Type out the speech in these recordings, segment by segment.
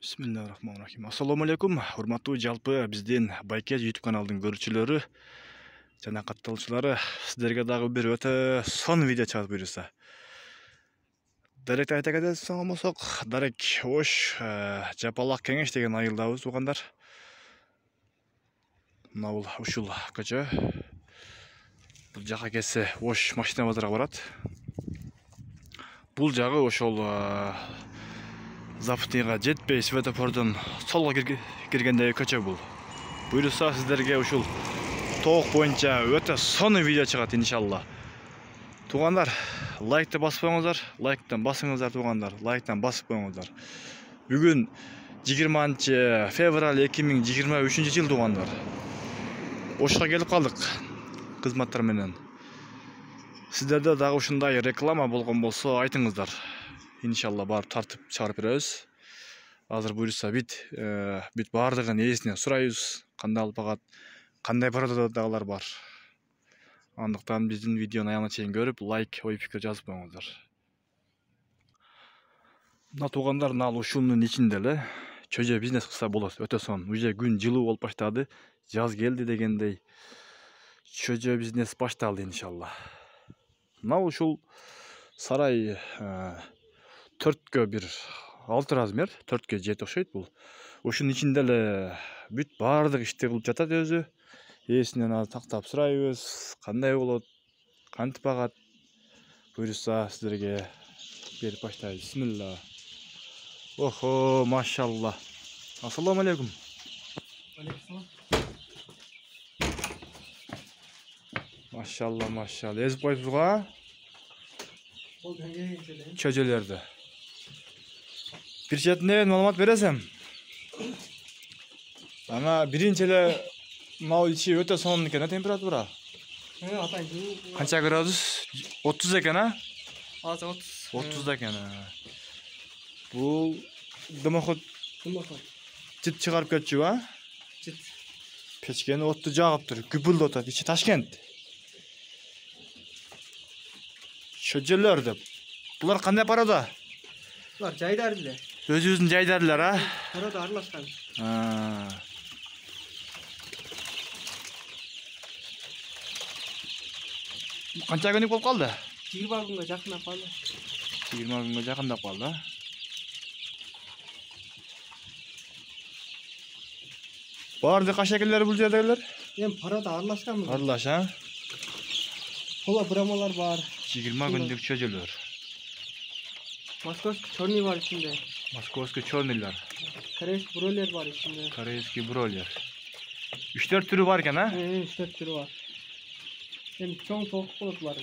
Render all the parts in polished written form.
Bismillahirrahmanirrahim. Assalamu alaikum. Урматтуу жалпы биздин Байкез YouTube каналдын көрүүчүлөрү жана катталуучулары, сиздерге дагы бир өтө сон видео чыгып буюрса. Дарек айта кетесиң болсок, Дарек Ош Жапалак Кеңеш деген айылдабыз туугандар. Мына бул ушул көчө. Бул жака келсе Ош машина базарга барат. Бул жагы ошол Заптыйга жетпей светофордон солго киргендеги көчө бул. Буюрса сиздерге ушул тоок боюнча өтө сонун видео чыгат иншалла. Туугандар, лайкты басып коюңуздар, лайктан басыңыздар туугандар, лайктан басып коюңуздар. Бүгүн 20 февраль 2023 жыл туугандар. Ошко келип калдык кызматтар менен. Сиздерде дагы ушундай реклама болгон болсо айтыңыздар. Иншалла барып тартып чыгарып беребиз. Азыр буюрса бүт баардыгын ээсинен сурайбыз. Кандай алып багат, кандай продадагылар бар. Андыктан биздин видеону аягына чейин көрүп, лайк, ой пикир жазып коюңуздар. Мына туугандар, мына ушунун ичинде эле чөжө бизнес кылса болот. Өтө сонун. Уже күн жылуу болуп баштады. Жаз келди дегендей. Чөжө бизнес башталды иншалла. Мына ушул сарай 4кө бир 6 размер, 4кө жет окшойт бул. Ушунун ичинде эле бүт баардык ишти кылып жатат өзү. Ээсинен азыр тактап сурайбыз, кандай болот, кантип багат. Буюрса сиздерге берип баштайбыз. Бисмилла. Охо, машалла. Ассаламу алейкум. Алейкум. Машалла, машалла. Эзип койсузга? Чөжөлөрдү. Бир четинен маалымат бересем. Ана биринчи эле мал ичи өтө сонун экен, температура. Канча градус? 30 экен, а? Азыр 30 экен. Бул дымохот жит чыгарып кетчү, а? Жит. Печкени отту жагып тур, күпүлдөп атат, ичи Ташкент. Чөжөлөр деп. Булар кандай парада? Булар жайдар эле. Өзүбүздүн жайдарлар, а? Парада аралашкан. Канча күнүк болуп калды? 20 күнгө жакындап калды. 20 күнгө жакындап калды, а? Баардык ашекелер бул жердегилер? Эми парада аралашканбыз. Аралаш, а? Кола брамалар бар. 20 күндүк чөжөлөр. Московский черный бар içinde. Московский черныйлар. Корейский бройлер бар içinde. Корейский бройлер. 3-4 түрү бар экен, а? 3-4 türü var. Эми чоң тоок болот булар.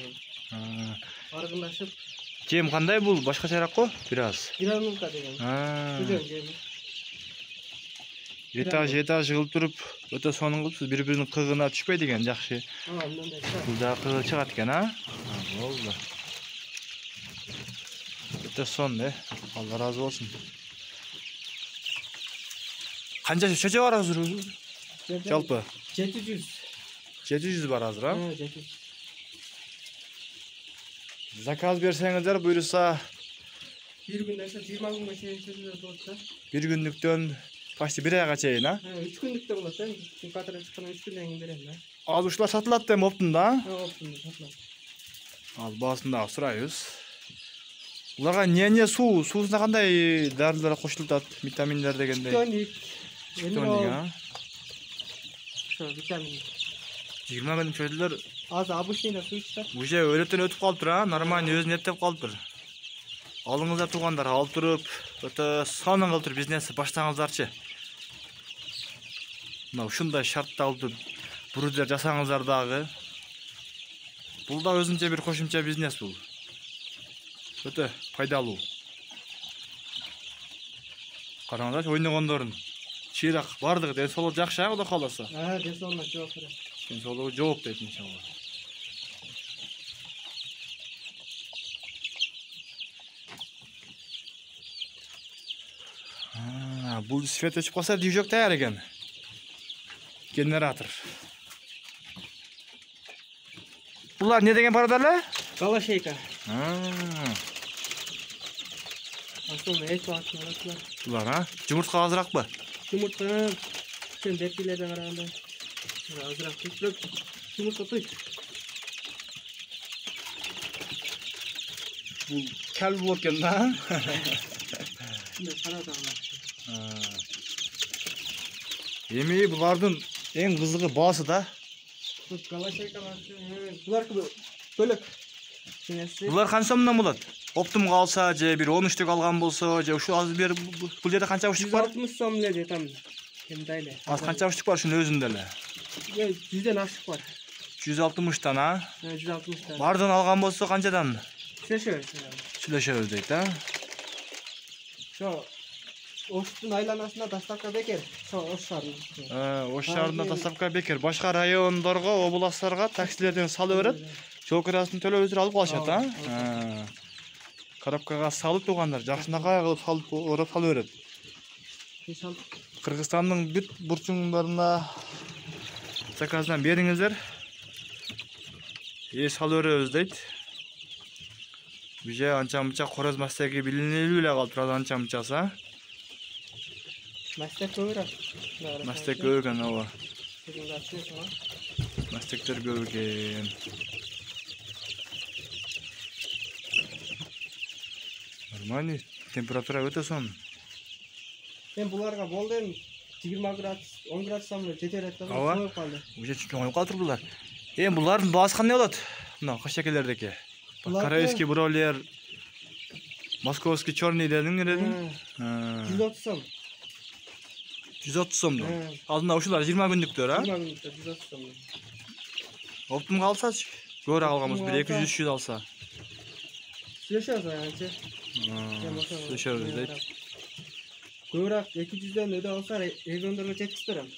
Аргындашып. Жем кандай бул? Башкачараак го? Бир аз. Гранулка деген. Түзөн жеми. Этаж кылып туруп, өтө сонун кылыпсыз, бири-биринин кыгына түшпөй деген жакшы. Мындай. Бул дагы кыгы чыгат экен, а? Болду. Өтө сонун, Алла разы болсун. Канча чөжө бар азыр? Жалпы 700. 700 бар азыр, а? 700. Заказ берсеңиздер, буюрса Bir gün ise 20 gün geçiyor olsa. Bir günlüktön почти 1 ayga чейин, а? 3 günlük de olsa, katara çıkan 3 günden keyin берем. Az uşlar satılат dem оптунда, а? Оптунда satılат. Ал баасында сурайбыз. Буларга не суусуна кандай дарылар кошулат, витаминдер дегендей. Тоник, а? Şu vitamin. 20 күн чөжөлөр Az обычный су içler. уже өрөтөн өтүп калыптыр, а? Нормально өзүн эптеп калыптыр. Алыңыздар туугандар, алып туруп, өтө сонун кылып туруп бизнести баштаңыздарчы. Мына ушундай шартта алып буруздар жасаңыздар дагы. Бул да өзүнчө бир кошумча бизнес бул. Өтө пайдалуу. Караңыздарчы, ойногондорун. Чыйрак бардыгы ден соолук жакшы, Кудай кааласа. Ден соолугуна жооп берет. Ден соолугу жооп дейт иншалла. Бул свет өчүп калса, движок даяр экен. Генератор. Булар не деген парада эле? Галашейка. Asıl ne et var? Bular ha? Jumurtqa azıraqpı? Yumurta sen beklilerden karaganda azırak tutturup yumurta tuy. Bu kel bul ekan da. Şimdi kara dağlar. Emi bulardın en kızığı bası da. Bu galaşaykalar. Bular bölük. Bular qancha so'mdan bo'ladi? Optim qalsa, je bir 13 algan bolsa, je shu hozir bir bu yerda qancha ushtik bor? 160 so'm dedi tam. Kimdayli? Az qancha ushtik bor shuni o'zindala? 100'den aşık var. 160 dan ha? 160 dan. Bardan algan bolsa qanchadan? Süleşiyor. Deydi ha? Şu Oştun aylanasına dastavka bekir. Şu Oşşarın. Oşşarında dastavka bekir. Başka rayonlarga, oblastlarga taksilerden salı verip, жол кирасын төлөп өзү алып калышат, а? Коробкага салып тугандар, жакшынакай кылып салып орап салып берет. Кыргызстандын бүт бурчуңдарына заказдан бериңиздер. Салып беребиз дейт. Бije анча-мынча корез мастеги билинелүү эле калып турат анча-мынчасы. Мастек көбүрөөк. Мастек көп экен, ооба. Мастектер көп экен. Нормальный температура өтө сон. Мен буларга болдым 20 градус, 10 градустан жетер экен. Коюп калды. Уже чоңоюп калдыр булар. Булардын баасы кандай болот? Мына кашакелердеки. Корейский бройлер, московский черный дедиң нередин? 130 сом. 130 сомдон. Алдында ушулар 20 күндүктөр, а? 20 күндүктөр 130 сом. Оптум калсачы, көбүрөөк алганбыз, bir 200-300 алса. Süleşiyoruz yani. Süleşiyoruz deyt. Көбүрөөк 200'den öde olsa regiondorga жеткиздирем.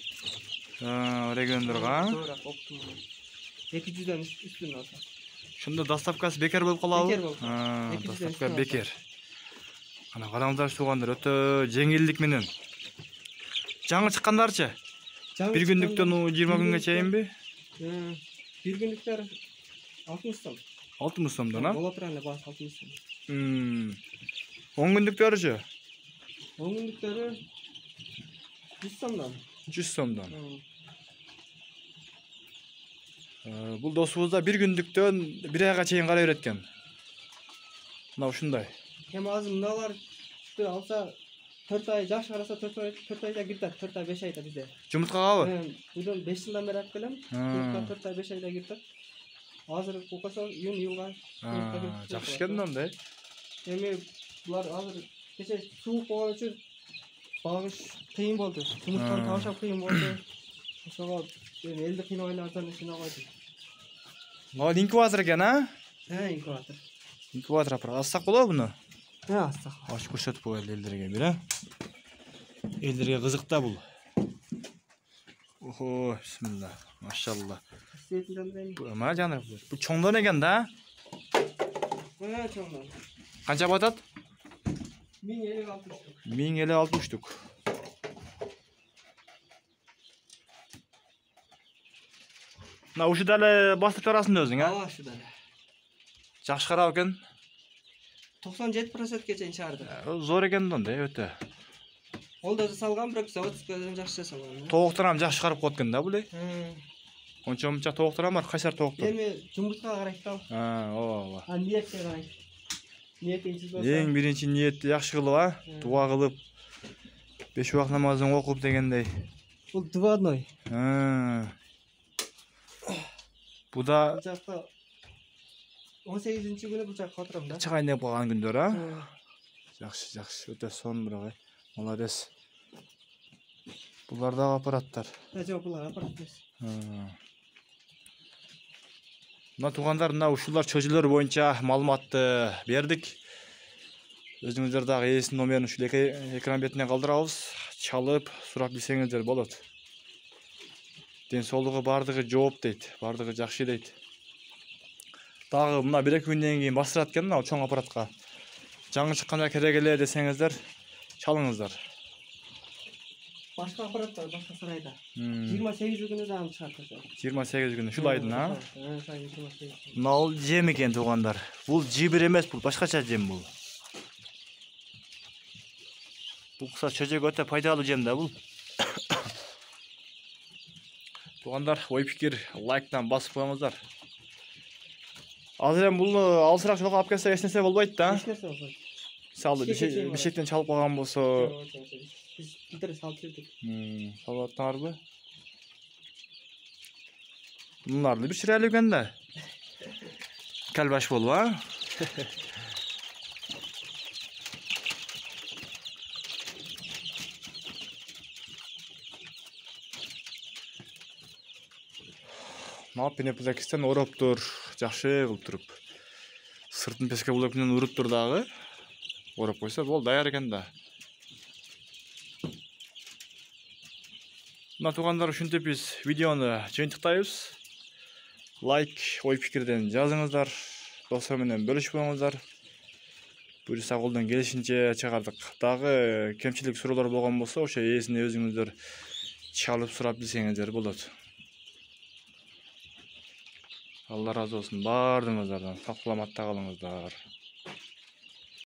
Regiondorga. Көбүрөөк оптум. 200'den üstün olsa. Şunda dastavkасы bekер болуп калабы? Bekер болуп калат. Dastavka bekер. Ана караңыздар тугандар, өтө жеңилдик менен. Жаңы чыккандарчы? Bir күндүктөн 20 күнгө чейинби? Bir günlüktер 60 сом. 60 сомдон, а? Бола турган эле баасы 60 сом. 10 күндүктөрүчү? 10 күндүктөрү 100 сомдон. 100 сомдон. Бул досубузда bir күндүктөн 1 айга чейин карай берет экен. Мына ушундай. Hem azı mınalar alsa 4 ay yaş arasa 4 ayda girdi. 4 ay 5 ayda bizde. Jumurtkagabı? Buradan 5 yıldan beri hep gelem. 4 ay 5 ayda girdi. Hazır kokasa yün yılga. Жақсы екен ондай. Эми булар азыр кече суук болгон үчүн багыш кыйын болду. Жумуртканы табышап кыйын болду. Ошого элди кыйнабайлардан ушуна койду. Могу инкубатор экен, а? Инкубатор. Инкубатор апара. Алсак болобу буну? Алсак. Ачып көрсөтүп коелу элдерге бир, а? Элдерге кызык да бул. Охо, бисмилла. Машалла. Ма жаныр. Бул чоңдон экен да? Чоңдон. Канча батат? 1056 штук. 1056 штук. Мына ушу дали бастырып турасың өзүң, а? Ооба, ушу дали. Жакшы карап экен. 97%ке чейин чыгарды. Зор экен да, өтө. Ол да салган, бирок заводскойдон жакшы жасалган. Тоокторам жакшы карап коет экен да, бул. Ончо-мунча тоокторам бар, кайсар тооктор. Эми жумуртка карайт да. Ооба. Ниетке карайт. Ниетинчи болсо. Эң биринчи ниетти жакшы кылып, а? Дуа кылып, 5 убак намазын окуп дегендей. Бул дубадной. Бу да 18-нчи күнү бул жакка отурам да. чыгайын деп калган күндөр, а? Жакшы, өтө сон бирок. Молодец. Булар да аппараттар. Жок, булар аппарат эмес. Мына тугандар, мына ушулар чөжөлөр боюнча маалыматты бердик. Өзүңүздөр дагы ээсинин номерин ушул экран бетине калтырабыз. Чалып, сурап билсеңиздер болот. Ден соолугу бардыгы жооп дейт, бардыгы жакшы дейт. Дагы мына 1-2 күндөн кийин бастырат экен мына чоң аппаратка. Жаңы чыкканда керек эле десеңиздер, чалыңыздар. Башка аппарат бар, башка сарайда. 28 күнү дагы чыгарат. 28 күнү ушул айдын, а? Мына ал жем экен тугандар. Бул жибир эмес, бул башкача жем бул. Бул кыса чөжөк өтө пайдалуу жем да бул. Тугандар, ой пикир лайктан басып коюңуздар. Азыр эми бул алысыраак жолго алып келсе эч нерсе болбойт да. Эч нерсе болбойт. Мисалы бишектен чалып калган болсо, Биз билдире салып жүрдүк. салып аттыңарбы? Bunlarla bir süreli gönder. Kelbaş bol var. Ne yapayım Uzbekistan orap dur. Жақсы kılıp durup. Sırtın peske bulup menden urup dur dağı. Orap koysa bol dayar eken da. Mына тугандар, ушинтип биз видеону жыйынтыктайбыз. Лайк, ой пикирден жазыңыздар. Достор менен бөлүшүп коюңуздар. Буюрса колдон келишинче чыгардык. Дагы кемчилик суроолор болгон болсо, ошо ээсине өзүңүздөр чалып сурап билсеңиздер болот. Алла разы болсун баардыгыңыздардан. Сак саламатта калыңыздар.